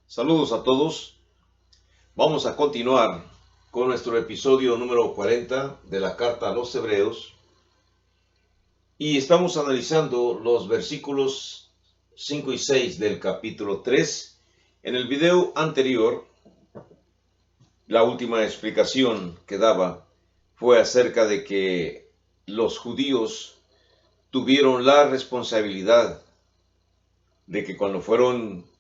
Saludos a todos. Vamos a continuar con nuestro episodio número 40 de la carta a los Hebreos y estamos analizando los versículos 5 y 6 del capítulo 3. En el video anterior, la última explicación que daba fue acerca de que los judíos tuvieron la responsabilidad de que cuando fueron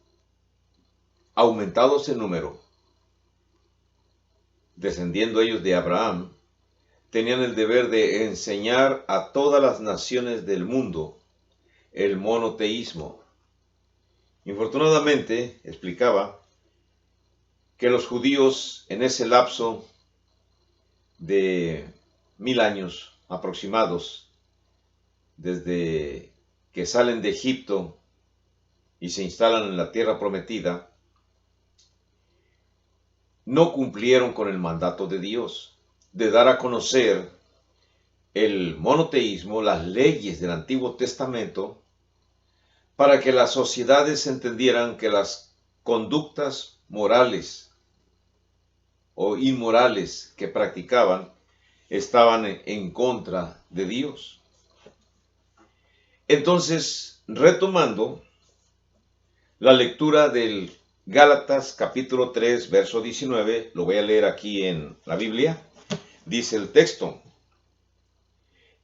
aumentados en número, descendiendo ellos de Abraham, tenían el deber de enseñar a todas las naciones del mundo el monoteísmo. Infortunadamente, explicaba que los judíos en ese lapso de 1000 años aproximados, desde que salen de Egipto y se instalan en la tierra prometida, no cumplieron con el mandato de Dios de dar a conocer el monoteísmo, las leyes del Antiguo Testamento, para que las sociedades entendieran que las conductas morales o inmorales que practicaban estaban en contra de Dios. Entonces, retomando la lectura del Gálatas capítulo 3, verso 19, lo voy a leer aquí en la Biblia, dice el texto: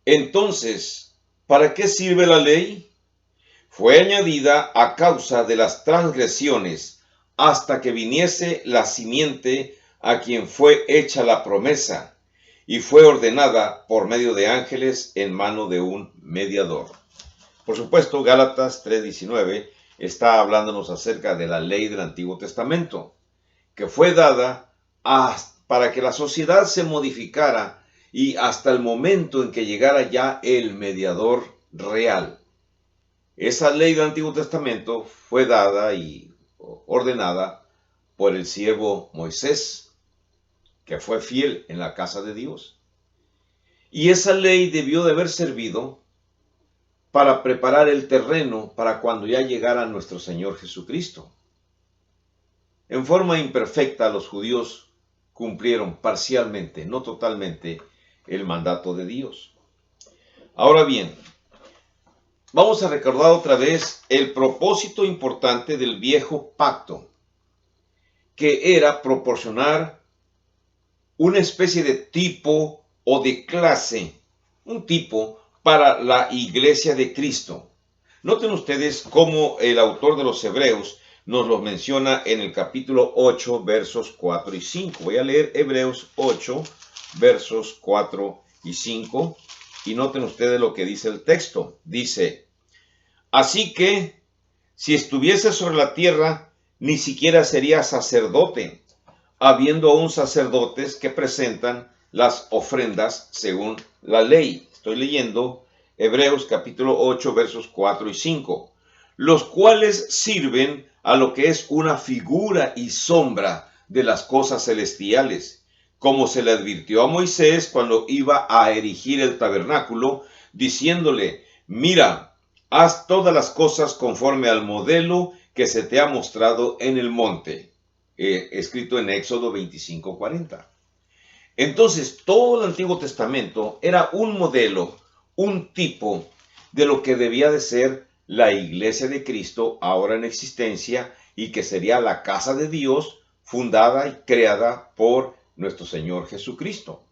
Entonces, ¿para qué sirve la ley? Fue añadida a causa de las transgresiones, hasta que viniese la simiente a quien fue hecha la promesa, y fue ordenada por medio de ángeles en mano de un mediador. Por supuesto, Gálatas 3:19 está hablándonos acerca de la ley del Antiguo Testamento, que fue dada para que la sociedad se modificara y hasta el momento en que llegara ya el mediador real. Esa ley del Antiguo Testamento fue dada y ordenada por el siervo Moisés, que fue fiel en la casa de Dios. Y esa ley debió de haber servido para preparar el terreno para cuando ya llegara nuestro Señor Jesucristo. En forma imperfecta, los judíos cumplieron parcialmente, no totalmente, el mandato de Dios. Ahora bien, vamos a recordar otra vez el propósito importante del viejo pacto, que era proporcionar una especie de tipo o de clase, un tipo para la iglesia de Cristo. Noten ustedes cómo el autor de los Hebreos nos lo menciona en el capítulo 8, versos 4 y 5. Voy a leer Hebreos 8, versos 4 y 5, y noten ustedes lo que dice el texto. Dice: Así que, si estuviese sobre la tierra, ni siquiera sería sacerdote, habiendo aún sacerdotes que presentan las ofrendas según la ley. Estoy leyendo Hebreos capítulo 8, versos 4 y 5, los cuales sirven a lo que es una figura y sombra de las cosas celestiales, como se le advirtió a Moisés cuando iba a erigir el tabernáculo, diciéndole: Mira, haz todas las cosas conforme al modelo que se te ha mostrado en el monte. Escrito en Éxodo 25:40. Entonces, todo el Antiguo Testamento era un modelo, un tipo de lo que debía de ser la iglesia de Cristo ahora en existencia, y que sería la casa de Dios fundada y creada por nuestro Señor Jesucristo.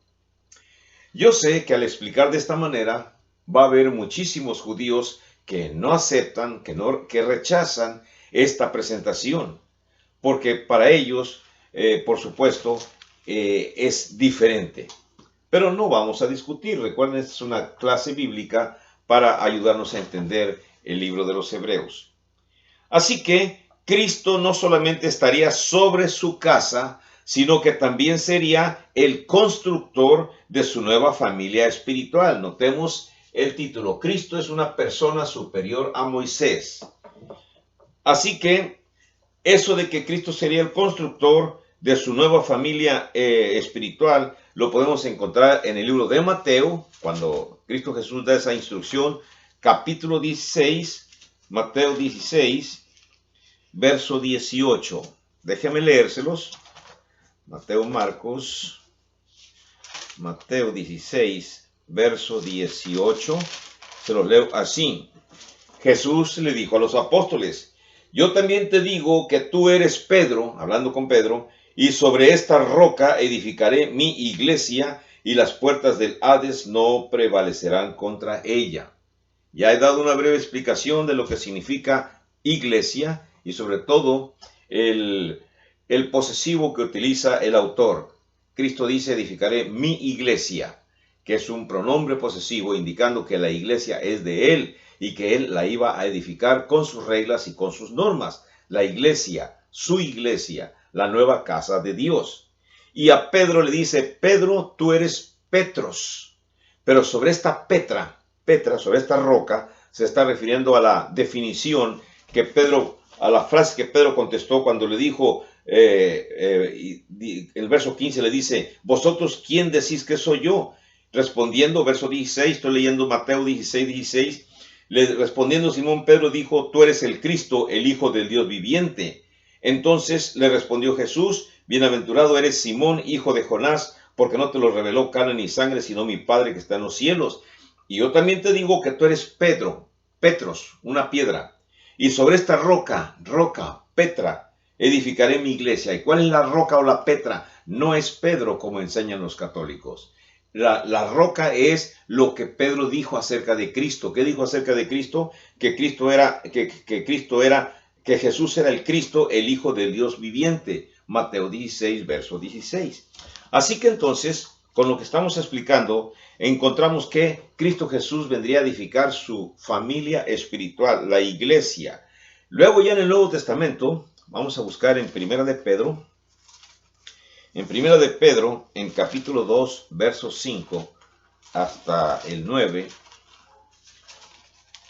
Yo sé que al explicar de esta manera va a haber muchísimos judíos que no aceptan, que rechazan esta presentación, porque para ellos, por supuesto, es diferente. Pero no vamos a discutir. Recuerden, esta es una clase bíblica para ayudarnos a entender el libro de los Hebreos. Así que Cristo no solamente estaría sobre su casa, sino que también sería el constructor de su nueva familia espiritual. Notemos el título: Cristo es una persona superior a Moisés. Así que eso de que Cristo sería el constructor de su nueva familia espiritual lo podemos encontrar en el libro de Mateo, cuando Cristo Jesús da esa instrucción, capítulo 16, Mateo 16, verso 18. Déjeme leérselos. Mateo 16, verso 18. Se los leo así. Jesús le dijo a los apóstoles: yo también te digo que tú eres Pedro, hablando con Pedro, y sobre esta roca edificaré mi iglesia, y las puertas del Hades no prevalecerán contra ella. Ya he dado una breve explicación de lo que significa iglesia y sobre todo el posesivo que utiliza el autor. Cristo dice: edificaré mi iglesia, que es un pronombre posesivo indicando que la iglesia es de él y que él la iba a edificar con sus reglas y con sus normas. La iglesia, su iglesia, la nueva casa de Dios. Y a Pedro le dice: Pedro, tú eres Petros. Pero sobre esta Petra, sobre esta roca, se está refiriendo a la definición que Pedro, a la frase que Pedro contestó cuando le dijo, el verso 15 le dice: ¿vosotros quién decís que soy yo? Respondiendo, verso 16, estoy leyendo Mateo 16, respondiendo Simón Pedro dijo: tú eres el Cristo, el Hijo del Dios viviente. Entonces le respondió Jesús: bienaventurado eres Simón, hijo de Jonás, porque no te lo reveló carne ni sangre, sino mi Padre que está en los cielos. Y yo también te digo que tú eres Pedro, Petros, una piedra, y sobre esta roca, Petra, edificaré mi iglesia. ¿Y cuál es la roca o la Petra? No es Pedro, como enseñan los católicos. La roca es lo que Pedro dijo acerca de Cristo. ¿Qué dijo acerca de Cristo? Que Jesús era el Cristo, el Hijo del Dios viviente. Mateo 16, verso 16. Así que entonces, con lo que estamos explicando, encontramos que Cristo Jesús vendría a edificar su familia espiritual, la iglesia. Luego ya en el Nuevo Testamento, vamos a buscar en Primera de Pedro, en capítulo 2, verso 5 hasta el 9.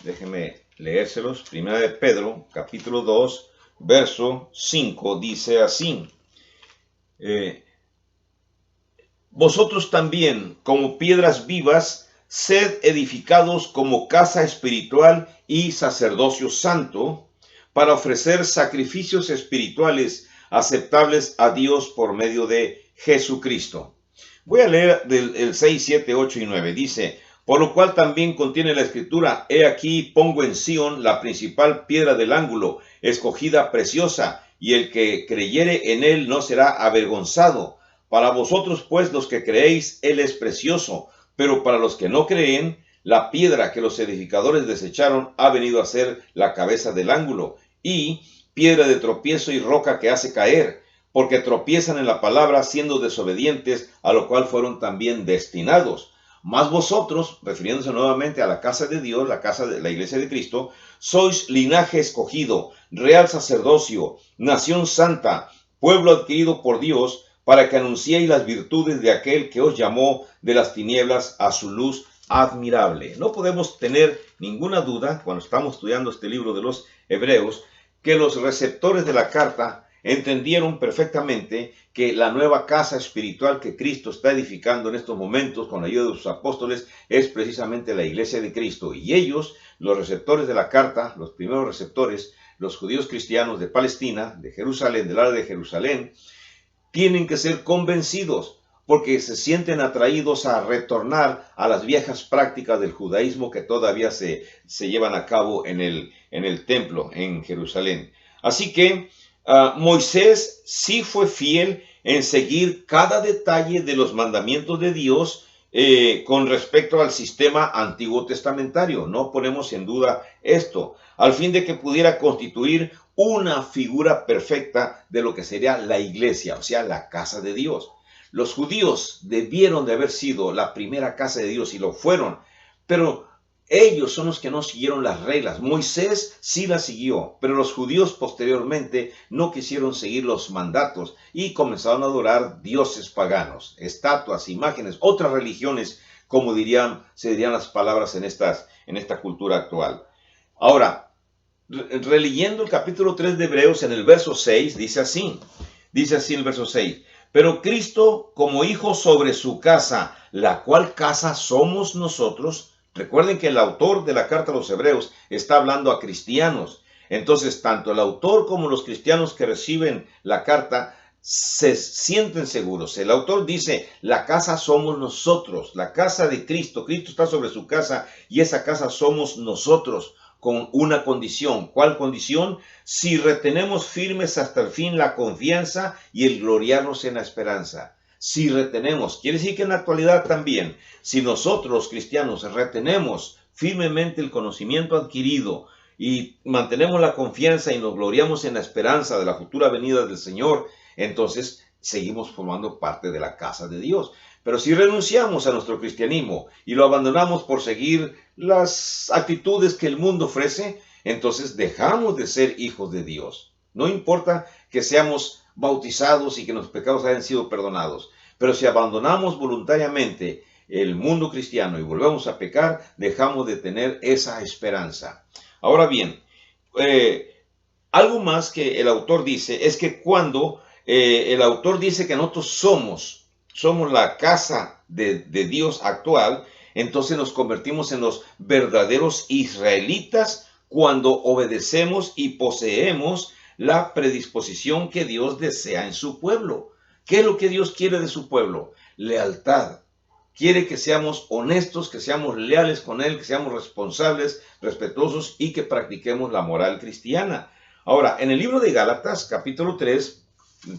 Déjenme leérselos. Primera de Pedro, capítulo 2, verso 5, dice así: vosotros también, como piedras vivas, sed edificados como casa espiritual y sacerdocio santo, para ofrecer sacrificios espirituales aceptables a Dios por medio de Jesucristo. Voy a leer del 6, 7, 8 y 9. Dice: por lo cual también contiene la escritura: he aquí pongo en Sión la principal piedra del ángulo, escogida preciosa, y el que creyere en él no será avergonzado. Para vosotros pues los que creéis, él es precioso, pero para los que no creen, la piedra que los edificadores desecharon ha venido a ser la cabeza del ángulo, y piedra de tropiezo y roca que hace caer, porque tropiezan en la palabra siendo desobedientes, a lo cual fueron también destinados. Mas vosotros, refiriéndose nuevamente a la casa de Dios, la casa de la iglesia de Cristo, sois linaje escogido, real sacerdocio, nación santa, pueblo adquirido por Dios, para que anunciéis las virtudes de aquel que os llamó de las tinieblas a su luz admirable. No podemos tener ninguna duda, cuando estamos estudiando este libro de los Hebreos, que los receptores de la carta entendieron perfectamente que la nueva casa espiritual que Cristo está edificando en estos momentos con la ayuda de sus apóstoles es precisamente la iglesia de Cristo. Y ellos, los receptores de la carta, los primeros receptores, los judíos cristianos de Palestina, de Jerusalén, del área de Jerusalén, tienen que ser convencidos porque se sienten atraídos a retornar a las viejas prácticas del judaísmo que todavía se llevan a cabo en el templo en Jerusalén. Así que Moisés sí fue fiel en seguir cada detalle de los mandamientos de Dios con respecto al sistema antiguo testamentario. No ponemos en duda esto, al fin de que pudiera constituir una figura perfecta de lo que sería la iglesia, o sea, la casa de Dios. Los judíos debieron de haber sido la primera casa de Dios y lo fueron, pero ellos son los que no siguieron las reglas. Moisés sí las siguió, pero los judíos posteriormente no quisieron seguir los mandatos y comenzaron a adorar dioses paganos, estatuas, imágenes, otras religiones, como se dirían las palabras en esta cultura actual. Ahora, releyendo el capítulo 3 de Hebreos en el verso 6, dice así el verso 6: pero Cristo como hijo sobre su casa, la cual casa somos nosotros. Recuerden que el autor de la carta a los Hebreos está hablando a cristianos. Entonces, tanto el autor como los cristianos que reciben la carta se sienten seguros. El autor dice, la casa somos nosotros, la casa de Cristo. Cristo está sobre su casa y esa casa somos nosotros, con una condición. ¿Cuál condición? Si retenemos firmes hasta el fin la confianza y el gloriarnos en la esperanza. Si retenemos, quiere decir que en la actualidad también, si nosotros los cristianos retenemos firmemente el conocimiento adquirido y mantenemos la confianza y nos gloriamos en la esperanza de la futura venida del Señor, entonces seguimos formando parte de la casa de Dios. Pero si renunciamos a nuestro cristianismo y lo abandonamos por seguir las actitudes que el mundo ofrece, entonces dejamos de ser hijos de Dios. No importa que seamos bautizados y que nuestros pecados hayan sido perdonados, pero si abandonamos voluntariamente el mundo cristiano y volvemos a pecar, dejamos de tener esa esperanza. Ahora bien, algo más que el autor dice es que cuando el autor dice que nosotros somos la casa de Dios actual, entonces nos convertimos en los verdaderos israelitas cuando obedecemos y poseemos la predisposición que Dios desea en su pueblo. ¿Qué es lo que Dios quiere de su pueblo? Lealtad. Quiere que seamos honestos, que seamos leales con Él, que seamos responsables, respetuosos y que practiquemos la moral cristiana. Ahora, en el libro de Gálatas, capítulo 3,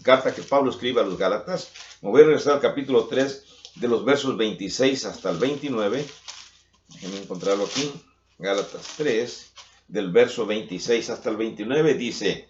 carta que Pablo escribe a los Gálatas, me voy a regresar al capítulo 3, de los versos 26 hasta el 29. Déjenme encontrarlo aquí. Gálatas 3, del verso 26 hasta el 29, dice: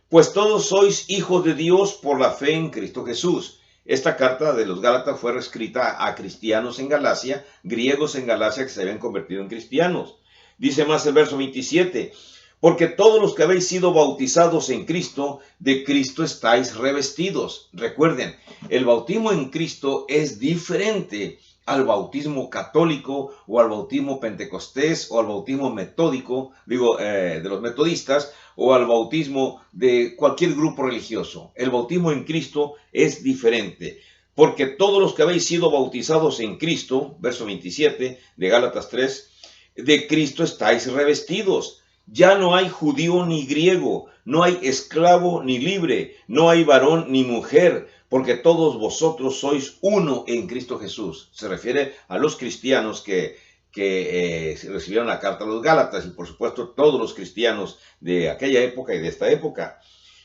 Pues todos sois hijos de Dios por la fe en Cristo Jesús. Esta carta de los Gálatas fue reescrita a cristianos en Galacia, griegos en Galacia que se habían convertido en cristianos. Dice más el verso 27, porque todos los que habéis sido bautizados en Cristo, de Cristo estáis revestidos. Recuerden, el bautismo en Cristo es diferente al bautismo católico o al bautismo pentecostés o al bautismo metódico, de los metodistas, o al bautismo de cualquier grupo religioso. El bautismo en Cristo es diferente, porque todos los que habéis sido bautizados en Cristo, verso 27 de Gálatas 3, de Cristo estáis revestidos. Ya no hay judío ni griego, no hay esclavo ni libre, no hay varón ni mujer, porque todos vosotros sois uno en Cristo Jesús. Se refiere a los cristianos que recibieron la carta a los Gálatas y por supuesto todos los cristianos de aquella época y de esta época.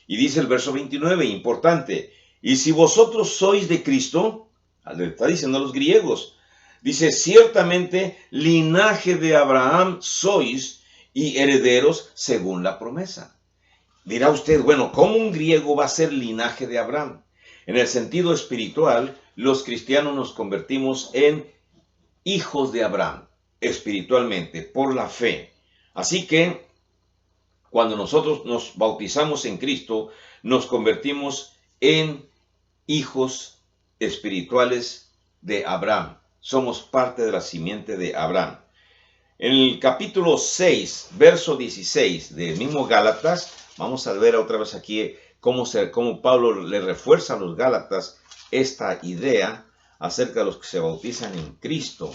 Y dice el verso 29, importante, y si vosotros sois de Cristo, le está diciendo a los griegos, dice, ciertamente linaje de Abraham sois y herederos según la promesa. Dirá usted, bueno, ¿cómo un griego va a ser linaje de Abraham? En el sentido espiritual, los cristianos nos convertimos en hijos de Abraham, espiritualmente, por la fe. Así que, cuando nosotros nos bautizamos en Cristo, nos convertimos en hijos espirituales de Abraham. Somos parte de la simiente de Abraham. En el capítulo 6, verso 16 del mismo Gálatas, vamos a ver otra vez aquí cómo Pablo le refuerza a los Gálatas esta idea acerca de los que se bautizan en Cristo.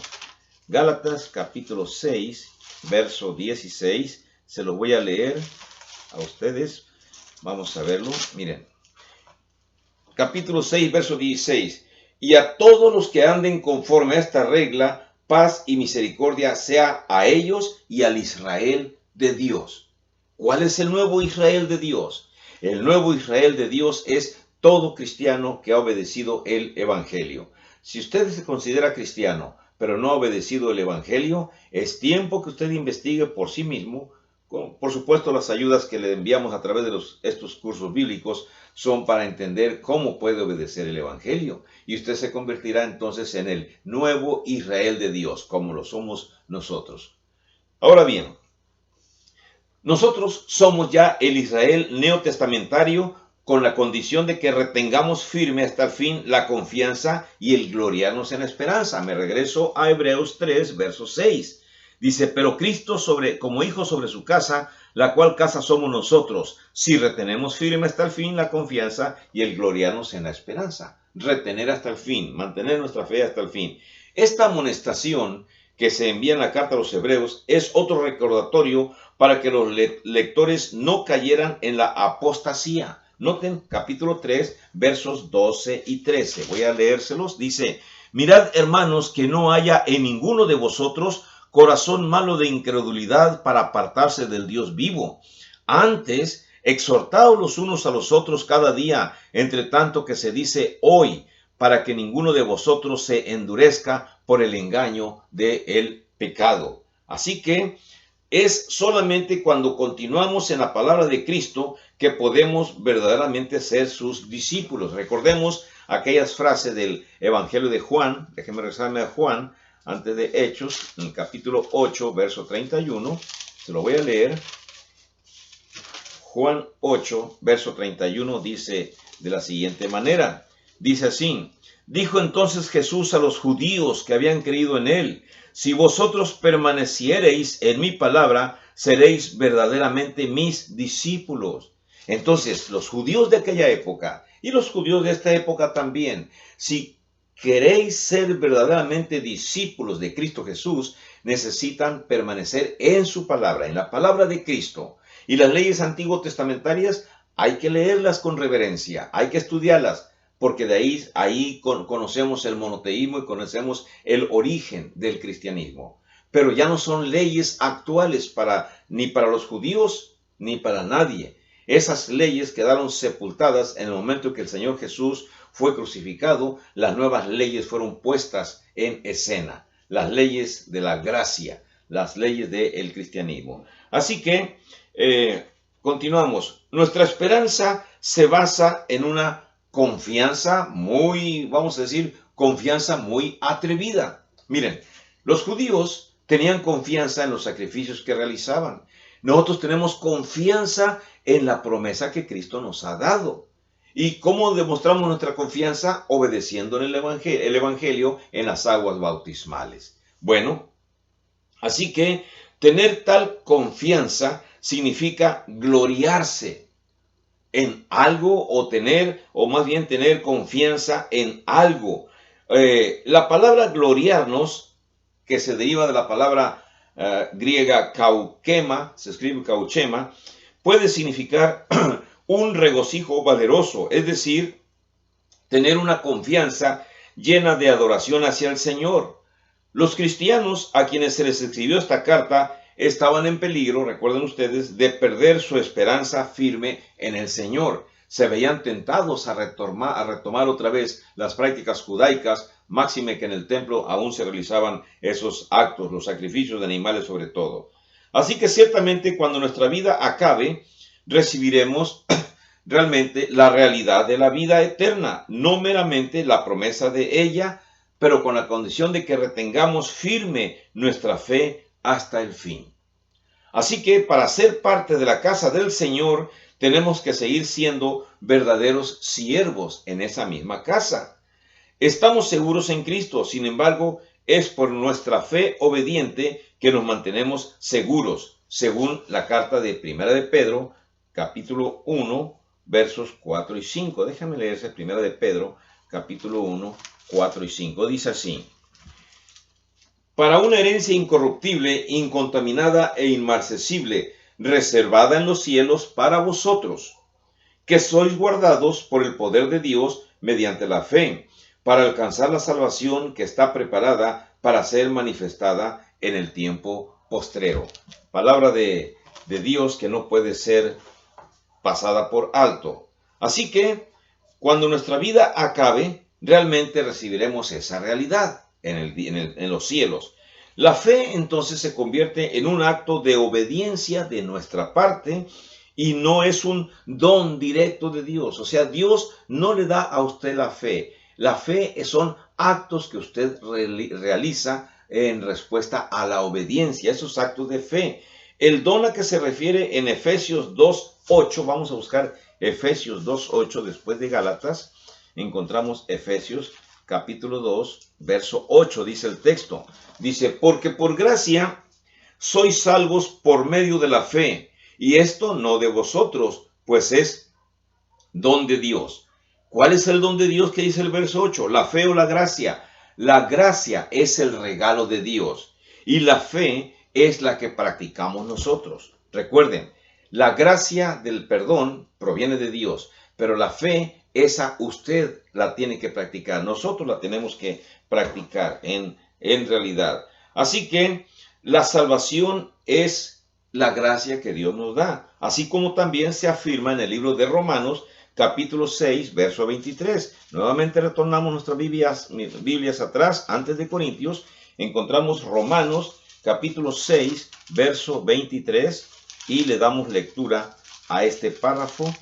Gálatas capítulo 6, verso 16, se lo voy a leer a ustedes. Vamos a verlo, miren. Capítulo 6, verso 16. Y a todos los que anden conforme a esta regla, paz y misericordia sea a ellos y al Israel de Dios. ¿Cuál es el nuevo Israel de Dios? El nuevo Israel de Dios es todo cristiano que ha obedecido el Evangelio. Si usted se considera cristiano, pero no ha obedecido el Evangelio, es tiempo que usted investigue por sí mismo. Por supuesto, las ayudas que le enviamos a través de estos cursos bíblicos son para entender cómo puede obedecer el Evangelio. Y usted se convertirá entonces en el nuevo Israel de Dios, como lo somos nosotros. Ahora bien, nosotros somos ya el Israel neotestamentario con la condición de que retengamos firme hasta el fin la confianza y el gloriarnos en la esperanza. Me regreso a Hebreos 3, verso 6. Dice, pero Cristo como hijo sobre su casa, la cual casa somos nosotros, si retenemos firme hasta el fin la confianza y el gloriarnos en la esperanza. Retener hasta el fin, mantener nuestra fe hasta el fin. Esta amonestación que se envía en la carta a los hebreos es otro recordatorio para que los lectores no cayeran en la apostasía. Noten capítulo 3, versos 12 y 13. Voy a leérselos. Dice: mirad, hermanos, que no haya en ninguno de vosotros corazón malo de incredulidad para apartarse del Dios vivo. Antes, exhortaos los unos a los otros cada día, entre tanto que se dice hoy, para que ninguno de vosotros se endurezca por el engaño del pecado. Así que es solamente cuando continuamos en la palabra de Cristo que podemos verdaderamente ser sus discípulos. Recordemos aquellas frases del Evangelio de Juan. Déjenme regresarme a Juan, antes de Hechos, en el capítulo 8, verso 31. Se lo voy a leer. Juan 8, verso 31 dice de la siguiente manera. Dice así: dijo entonces Jesús a los judíos que habían creído en él: si vosotros permaneciereis en mi palabra, seréis verdaderamente mis discípulos. Entonces, los judíos de aquella época y los judíos de esta época también, si queréis ser verdaderamente discípulos de Cristo Jesús, necesitan permanecer en su palabra, en la palabra de Cristo. Y las leyes antiguo testamentarias hay que leerlas con reverencia, hay que estudiarlas, porque de ahí conocemos el monoteísmo y conocemos el origen del cristianismo. Pero ya no son leyes actuales ni para los judíos ni para nadie. Esas leyes quedaron sepultadas en el momento en que el Señor Jesús fue crucificado. Las nuevas leyes fueron puestas en escena. Las leyes de la gracia, las leyes del cristianismo. Así que continuamos. Nuestra esperanza se basa en una confianza confianza muy atrevida. Miren, los judíos tenían confianza en los sacrificios que realizaban. Nosotros tenemos confianza en la promesa que Cristo nos ha dado. ¿Y cómo demostramos nuestra confianza? Obedeciendo el Evangelio en las aguas bautismales. Bueno, así que tener tal confianza significa gloriarse en algo, o más bien tener confianza en algo. La palabra gloriarnos, que se deriva de la palabra griega kaukema, se escribe kauchema, puede significar un regocijo valeroso, es decir, tener una confianza llena de adoración hacia el Señor. Los cristianos a quienes se les escribió esta carta estaban en peligro, recuerden ustedes, de perder su esperanza firme en el Señor. Se veían tentados a retomar otra vez las prácticas judaicas, máxime que en el templo aún se realizaban esos actos, los sacrificios de animales sobre todo. Así que ciertamente cuando nuestra vida acabe, recibiremos realmente la realidad de la vida eterna, no meramente la promesa de ella, pero con la condición de que retengamos firme nuestra fe hasta el fin. Así que para ser parte de la casa del Señor, tenemos que seguir siendo verdaderos siervos en esa misma casa. Estamos seguros en Cristo, sin embargo, es por nuestra fe obediente que nos mantenemos seguros, según la carta de Primera de Pedro, capítulo 1, versos 4 y 5. Déjame leerse Primera de Pedro, capítulo 1, 4 y 5. Dice así: para una herencia incorruptible, incontaminada e inmarcesible, reservada en los cielos para vosotros, que sois guardados por el poder de Dios mediante la fe, para alcanzar la salvación que está preparada para ser manifestada en el tiempo postrero. Palabra de Dios que no puede ser pasada por alto. Así que, cuando nuestra vida acabe, realmente recibiremos esa realidad en los cielos. La fe entonces se convierte en un acto de obediencia de nuestra parte y no es un don directo de Dios. O sea, Dios no le da a usted la fe. La fe son actos que usted realiza en respuesta a la obediencia, esos actos de fe. El don a que se refiere en Efesios 2:8, vamos a buscar Efesios 2:8 después de Gálatas, encontramos Efesios capítulo 2, verso 8, dice el texto. Dice: porque por gracia sois salvos por medio de la fe, y esto no de vosotros, pues es don de Dios. ¿Cuál es el don de Dios que dice el verso 8? ¿La fe o la gracia? La gracia es el regalo de Dios, y la fe es la que practicamos nosotros. Recuerden, la gracia del perdón proviene de Dios, pero la fe, esa usted la tiene que practicar. Nosotros la tenemos que practicar en realidad. Así que la salvación es la gracia que Dios nos da, así como también se afirma en el libro de Romanos, capítulo 6, verso 23. Nuevamente retornamos nuestras Biblias atrás, antes de Corintios, encontramos Romanos, capítulo 6, verso 23, y le damos lectura a este párrafo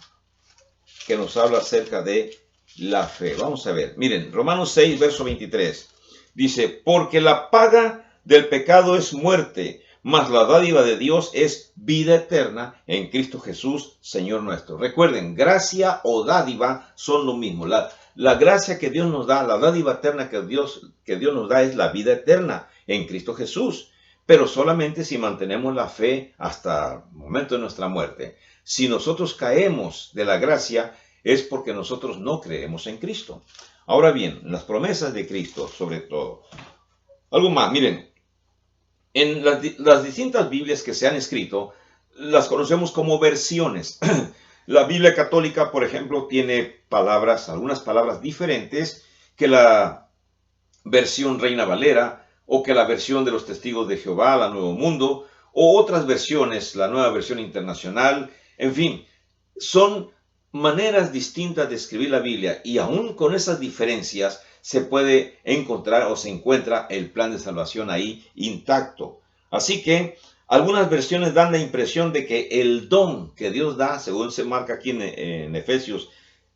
que nos habla acerca de la fe. Vamos a ver, miren, Romanos 6, verso 23, dice, porque la paga del pecado es muerte, mas la dádiva de Dios es vida eterna en Cristo Jesús, Señor nuestro. Recuerden, gracia o dádiva son lo mismo. La gracia que Dios nos da, la dádiva eterna que Dios nos da es la vida eterna en Cristo Jesús. Pero solamente si mantenemos la fe hasta el momento de nuestra muerte. Si nosotros caemos de la gracia, es porque nosotros no creemos en Cristo. Ahora bien, las promesas de Cristo, sobre todo. Algo más, miren, en las distintas Biblias que se han escrito, las conocemos como versiones. La Biblia católica, por ejemplo, tiene algunas palabras diferentes que la versión Reina Valera, o que la versión de los Testigos de Jehová, la Nuevo Mundo, o otras versiones, la Nueva Versión Internacional. En fin, son maneras distintas de escribir la Biblia, y aún con esas diferencias se puede encontrar o se encuentra el plan de salvación ahí intacto. Así que algunas versiones dan la impresión de que el don que Dios da, según se marca aquí en Efesios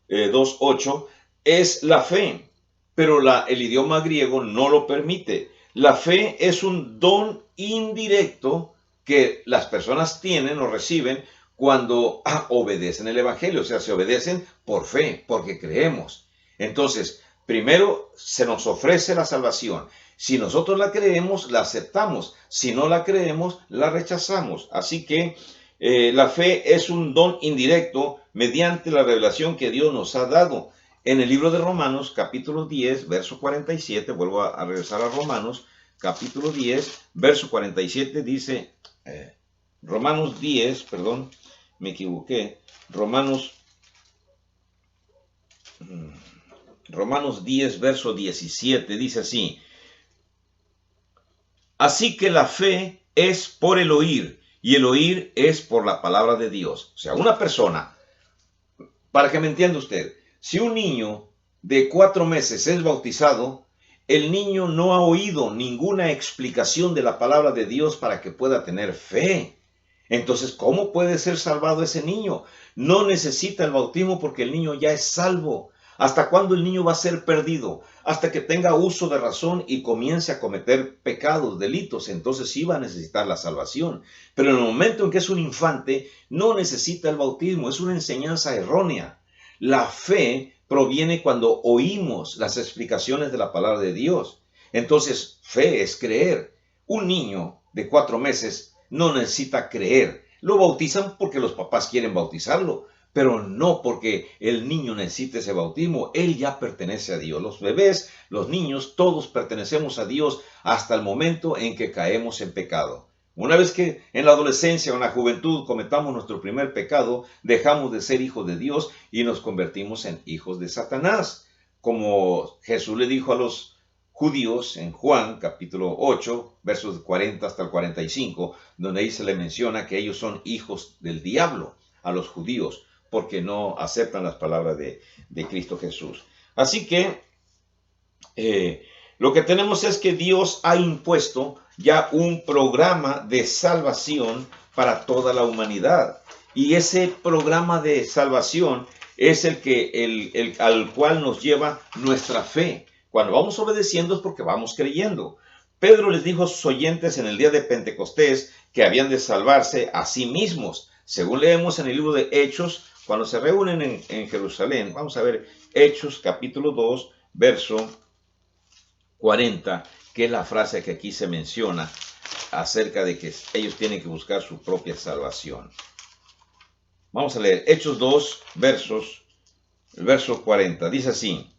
2:8, es la fe, pero el idioma griego no lo permite. La fe es un don indirecto que las personas tienen o reciben cuando obedecen el Evangelio, o sea, se obedecen por fe, porque creemos. Entonces, primero se nos ofrece la salvación. Si nosotros la creemos, la aceptamos. Si no la creemos, la rechazamos. Así que la fe es un don indirecto mediante la revelación que Dios nos ha dado. En el libro de Romanos, capítulo 10, verso 47, vuelvo a regresar a Romanos, capítulo 10, verso 47, dice, Romanos 10, perdón, me equivoqué, Romanos 10, verso 17, dice así, así que la fe es por el oír, y el oír es por la palabra de Dios. O sea, una persona, para que me entienda usted, si un niño de 4 meses es bautizado, el niño no ha oído ninguna explicación de la palabra de Dios para que pueda tener fe. Entonces, ¿cómo puede ser salvado ese niño? No necesita el bautismo porque el niño ya es salvo. ¿Hasta cuándo el niño va a ser perdido? Hasta que tenga uso de razón y comience a cometer pecados, delitos, entonces sí va a necesitar la salvación. Pero en el momento en que es un infante, no necesita el bautismo, es una enseñanza errónea. La fe proviene cuando oímos las explicaciones de la palabra de Dios. Entonces, fe es creer. Un niño de 4 meses no necesita creer. Lo bautizan porque los papás quieren bautizarlo, pero no porque el niño necesite ese bautismo. Él ya pertenece a Dios. Los bebés, los niños, todos pertenecemos a Dios hasta el momento en que caemos en pecado. Una vez que en la adolescencia o en la juventud cometamos nuestro primer pecado, dejamos de ser hijos de Dios y nos convertimos en hijos de Satanás. Como Jesús le dijo a los judíos en Juan capítulo 8, versos 40 hasta el 45, donde ahí se le menciona que ellos son hijos del diablo a los judíos, porque no aceptan las palabras de Cristo Jesús. Así que lo que tenemos es que Dios ha impuesto ya un programa de salvación para toda la humanidad. Y ese programa de salvación es al cual nos lleva nuestra fe. Cuando vamos obedeciendo es porque vamos creyendo. Pedro les dijo a sus oyentes en el día de Pentecostés que habían de salvarse a sí mismos. Según leemos en el libro de Hechos, cuando se reúnen en Jerusalén, vamos a ver Hechos capítulo 2, verso 40, que es la frase que aquí se menciona acerca de que ellos tienen que buscar su propia salvación. Vamos a leer Hechos 2, el verso 40. Dice así: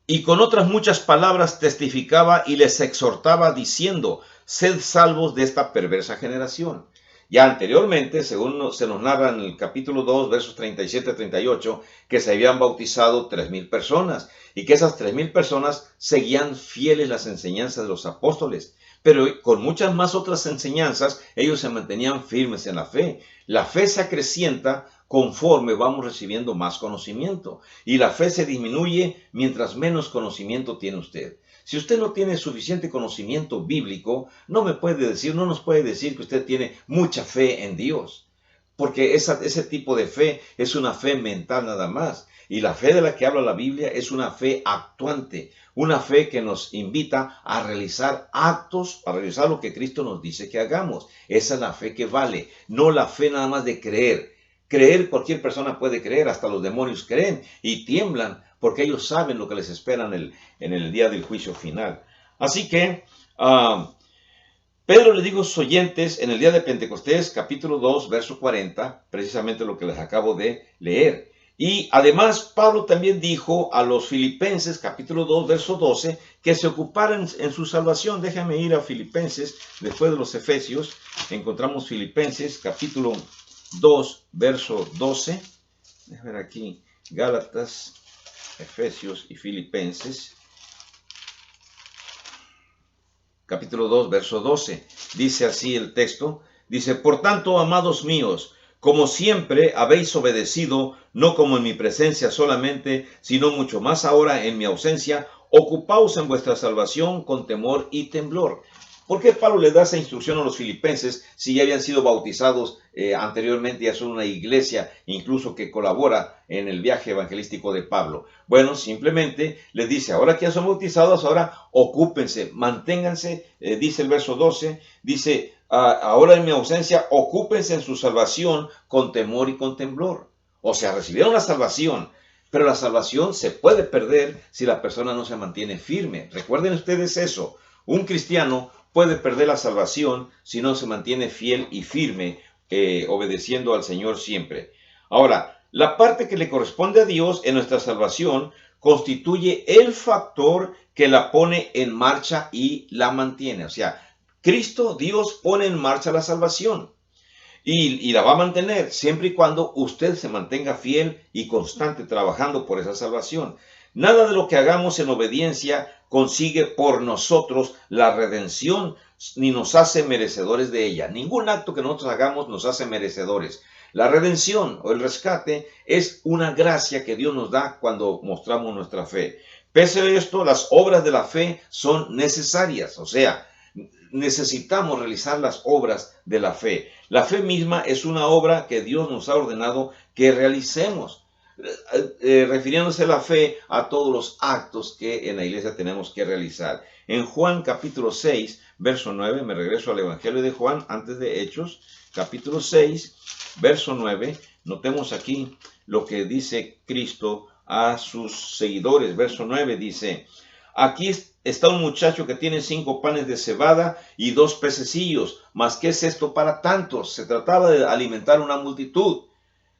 Y con otras muchas palabras testificaba y les exhortaba diciendo, sed salvos de esta perversa generación. Ya anteriormente, según se nos narra en el capítulo 2, versos 37 a 38, que se habían bautizado 3,000 personas y que esas 3,000 personas seguían fieles las enseñanzas de los apóstoles. Pero con muchas más otras enseñanzas, ellos se mantenían firmes en la fe. La fe se acrecienta conforme vamos recibiendo más conocimiento. Y la fe se disminuye mientras menos conocimiento tiene usted. Si usted no tiene suficiente conocimiento bíblico, no nos puede decir que usted tiene mucha fe en Dios. Porque ese tipo de fe es una fe mental nada más. Y la fe de la que habla la Biblia es una fe actuante. Una fe que nos invita a realizar actos, a realizar lo que Cristo nos dice que hagamos. Esa es la fe que vale. No la fe nada más de creer. Creer, cualquier persona puede creer, hasta los demonios creen y tiemblan porque ellos saben lo que les espera en el día del juicio final. Así que Pedro le dijo a sus oyentes en el día de Pentecostés, capítulo 2, verso 40, precisamente lo que les acabo de leer. Y además Pablo también dijo a los filipenses, capítulo 2, verso 12, que se ocuparan en su salvación. Déjame ir a Filipenses, después de los Efesios, encontramos Filipenses, capítulo 2, verso 12. Déjame ver aquí, Gálatas, Efesios y Filipenses. Capítulo 2, verso 12. Dice así el texto. Dice, por tanto, amados míos, como siempre habéis obedecido, no como en mi presencia solamente, sino mucho más ahora en mi ausencia, ocupaos en vuestra salvación con temor y temblor. ¿Por qué Pablo le da esa instrucción a los filipenses si ya habían sido bautizados anteriormente? Ya son una iglesia incluso que colabora en el viaje evangelístico de Pablo. Bueno, simplemente les dice, ahora que ya son bautizados, ahora ocúpense, manténganse, dice el verso 12, dice, ahora en mi ausencia, ocúpense en su salvación con temor y con temblor. O sea, recibieron la salvación, pero la salvación se puede perder si la persona no se mantiene firme. Recuerden ustedes eso. Un cristiano puede perder la salvación si no se mantiene fiel y firme, obedeciendo al Señor siempre. Ahora, la parte que le corresponde a Dios en nuestra salvación constituye el factor que la pone en marcha y la mantiene. O sea, Cristo, Dios, pone en marcha la salvación y la va a mantener siempre y cuando usted se mantenga fiel y constante trabajando por esa salvación. Nada de lo que hagamos en obediencia consigue por nosotros la redención ni nos hace merecedores de ella. Ningún acto que nosotros hagamos nos hace merecedores. La redención o el rescate es una gracia que Dios nos da cuando mostramos nuestra fe. Pese a esto, las obras de la fe son necesarias, o sea, necesitamos realizar las obras de la fe. La fe misma es una obra que Dios nos ha ordenado que realicemos. Refiriéndose la fe a todos los actos que en la iglesia tenemos que realizar. En Juan capítulo 6, verso 9, me regreso al Evangelio de Juan antes de Hechos, capítulo 6, verso 9, notemos aquí lo que dice Cristo a sus seguidores. Verso 9 dice, aquí está un muchacho que tiene 5 panes de cebada y 2 pececillos, mas ¿qué es esto para tantos? Se trataba de alimentar una multitud.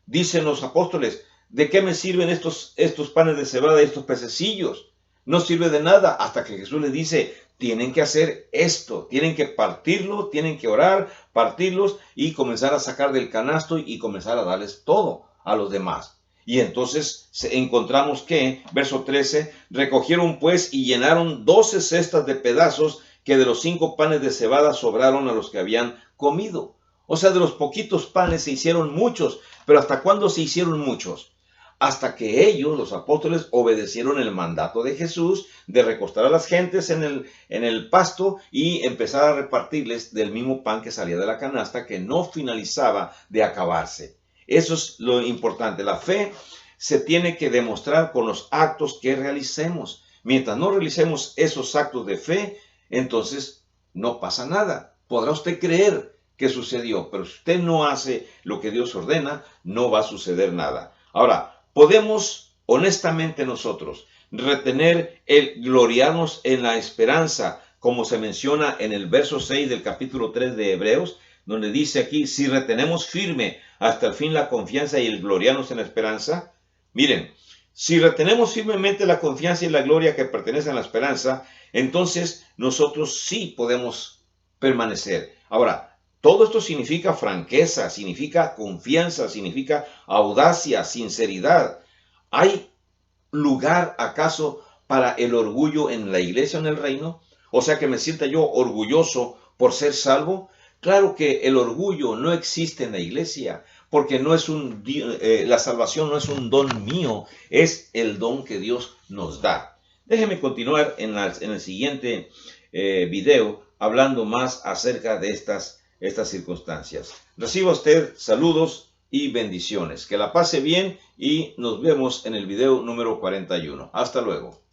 Dicen los apóstoles, ¿de qué me sirven estos panes de cebada y estos pececillos? No sirve de nada hasta que Jesús les dice, tienen que hacer esto, tienen que partirlo, tienen que orar, partirlos y comenzar a sacar del canasto y comenzar a darles todo a los demás. Y entonces encontramos que, verso 13, recogieron pues y llenaron 12 cestas de pedazos que de los 5 panes de cebada sobraron a los que habían comido. O sea, de los poquitos panes se hicieron muchos. Pero ¿hasta cuándo se hicieron muchos? Hasta que ellos, los apóstoles, obedecieron el mandato de Jesús de recostar a las gentes en el pasto y empezar a repartirles del mismo pan que salía de la canasta, que no finalizaba de acabarse. Eso es lo importante. La fe se tiene que demostrar con los actos que realicemos. Mientras no realicemos esos actos de fe, entonces no pasa nada. Podrá usted creer que sucedió, pero si usted no hace lo que Dios ordena, no va a suceder nada. Ahora, podemos honestamente nosotros retener el gloriarnos en la esperanza, como se menciona en el verso 6 del capítulo 3 de Hebreos, donde dice aquí, si retenemos firme hasta el fin la confianza y el gloriarnos en la esperanza. Miren, Si retenemos firmemente la confianza y la gloria que pertenecen a la esperanza, entonces nosotros sí podemos permanecer. Ahora, todo esto significa franqueza, significa confianza, significa audacia, sinceridad. ¿Hay lugar acaso para el orgullo en la iglesia o en el reino? O sea, que me sienta yo orgulloso por ser salvo. Claro que el orgullo no existe en la iglesia, porque no es la salvación no es un don mío, es el don que Dios nos da. Déjeme continuar en el siguiente video hablando más acerca de estas circunstancias. Reciba usted saludos y bendiciones. Que la pase bien y nos vemos en el video número 41. Hasta luego.